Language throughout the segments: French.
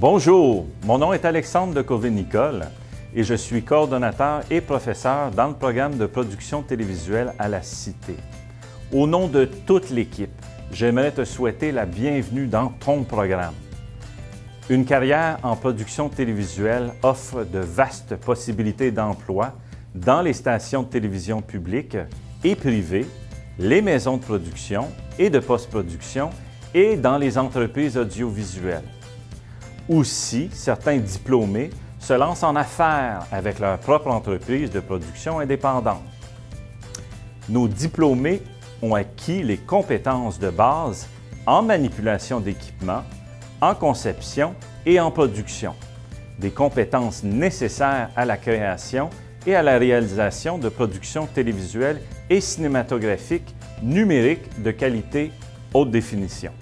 Bonjour, mon nom est Alexandre de Courville-Nicole et je suis coordonnateur et professeur dans le programme de production télévisuelle à la Cité. Au nom de toute l'équipe, j'aimerais te souhaiter la bienvenue dans ton programme. Une carrière en production télévisuelle offre de vastes possibilités d'emploi dans les stations de télévision publiques et privées, les maisons de production et de post-production et dans les entreprises audiovisuelles. Aussi, certains diplômés se lancent en affaires avec leur propre entreprise de production indépendante. Nos diplômés ont acquis les compétences de base en manipulation d'équipements, en conception et en production, des compétences nécessaires à la création et à la réalisation de productions télévisuelles et cinématographiques numériques de qualité haute définition.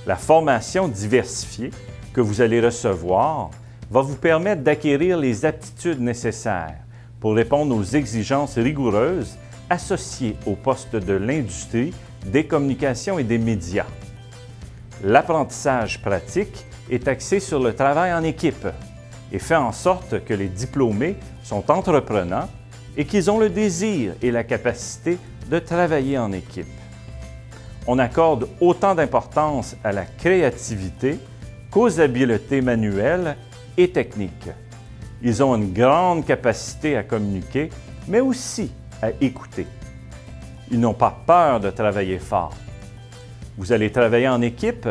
La formation diversifiée que vous allez recevoir va vous permettre d'acquérir les aptitudes nécessaires pour répondre aux exigences rigoureuses associées au poste de l'industrie, des communications et des médias. L'apprentissage pratique est axé sur le travail en équipe et fait en sorte que les diplômés sont entreprenants et qu'ils ont le désir et la capacité de travailler en équipe. On accorde autant d'importance à la créativité qu'aux habiletés manuelles et techniques. Ils ont une grande capacité à communiquer, mais aussi à écouter. Ils n'ont pas peur de travailler fort. Vous allez travailler en équipe,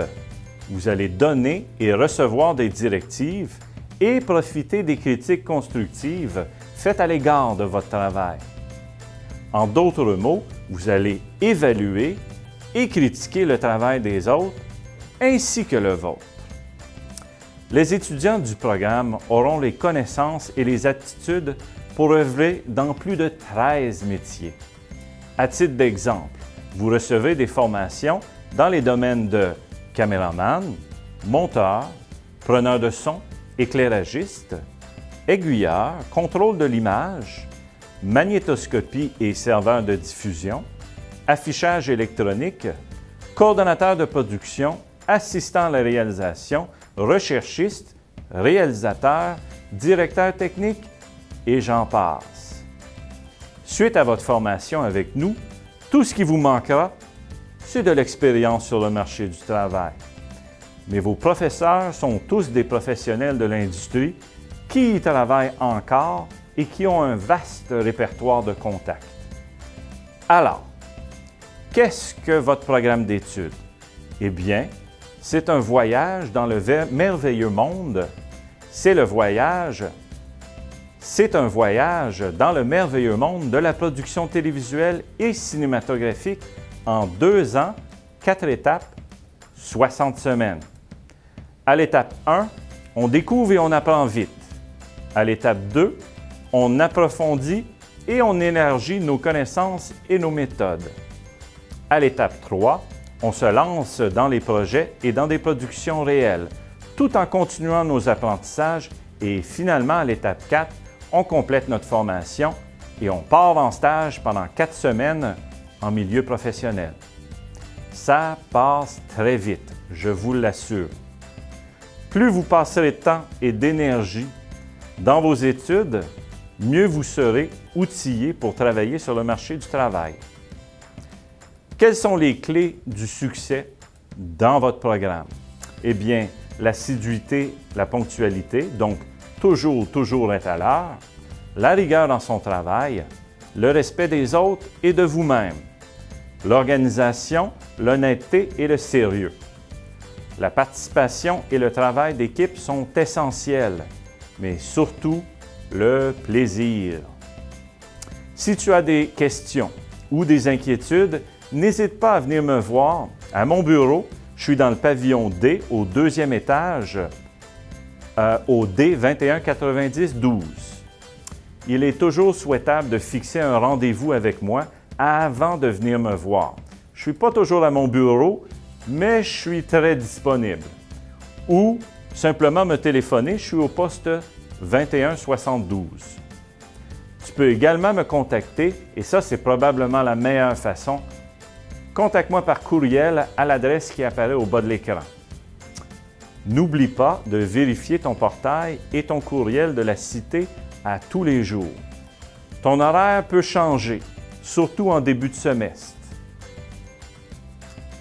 vous allez donner et recevoir des directives et profiter des critiques constructives faites à l'égard de votre travail. En d'autres mots, vous allez évaluer et critiquer le travail des autres ainsi que le vôtre. Les étudiants du programme auront les connaissances et les aptitudes pour œuvrer dans plus de 13 métiers. À titre d'exemple, vous recevez des formations dans les domaines de caméraman, monteur, preneur de son, éclairagiste, aiguilleur, contrôle de l'image, magnétoscopie et serveur de diffusion, affichage électronique, coordonnateur de production, assistant à la réalisation, recherchiste, réalisateur, directeur technique et j'en passe. Suite à votre formation avec nous, tout ce qui vous manquera, c'est de l'expérience sur le marché du travail. Mais vos professeurs sont tous des professionnels de l'industrie qui y travaillent encore et qui ont un vaste répertoire de contacts. Alors, qu'est-ce que votre programme d'études? Eh bien, c'est un voyage dans le merveilleux monde. C'est un voyage dans le merveilleux monde de la production télévisuelle et cinématographique en 2 ans, 4 étapes, 60 semaines. À l'étape 1, on découvre et on apprend vite. À l'étape 2, on approfondit et on élargit nos connaissances et nos méthodes. À l'étape 3, on se lance dans les projets et dans des productions réelles, tout en continuant nos apprentissages et finalement, à l'étape 4, on complète notre formation et on part en stage pendant 4 semaines en milieu professionnel. Ça passe très vite, je vous l'assure. Plus vous passerez de temps et d'énergie dans vos études, mieux vous serez outillé pour travailler sur le marché du travail. Quelles sont les clés du succès dans votre programme? Eh bien, l'assiduité, la ponctualité, donc toujours être à l'heure, la rigueur dans son travail, le respect des autres et de vous-même, l'organisation, l'honnêteté et le sérieux. La participation et le travail d'équipe sont essentiels, mais surtout le plaisir. Si tu as des questions ou des inquiétudes, n'hésite pas à venir me voir à mon bureau. Je suis dans le pavillon D, au 2e étage, au D 2190-12. Il est toujours souhaitable de fixer un rendez-vous avec moi avant de venir me voir. Je ne suis pas toujours à mon bureau, mais je suis très disponible. Ou simplement me téléphoner, je suis au poste 2172. Tu peux également me contacter, et ça, c'est probablement la meilleure façon. Contacte-moi par courriel à l'adresse qui apparaît au bas de l'écran. N'oublie pas de vérifier ton portail et ton courriel de la Cité à tous les jours. Ton horaire peut changer, surtout en début de semestre.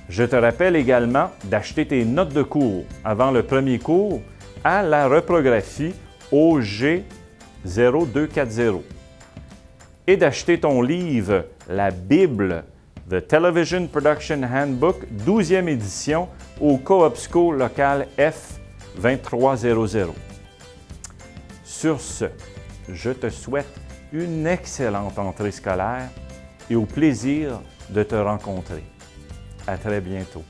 Je te rappelle également d'acheter tes notes de cours avant le premier cours à la reprographie OG 0240 et d'acheter ton livre La Bible, The Television Production Handbook, 12e édition au Co-op School local F2300. Sur ce, je te souhaite une excellente entrée scolaire et au plaisir de te rencontrer. À très bientôt.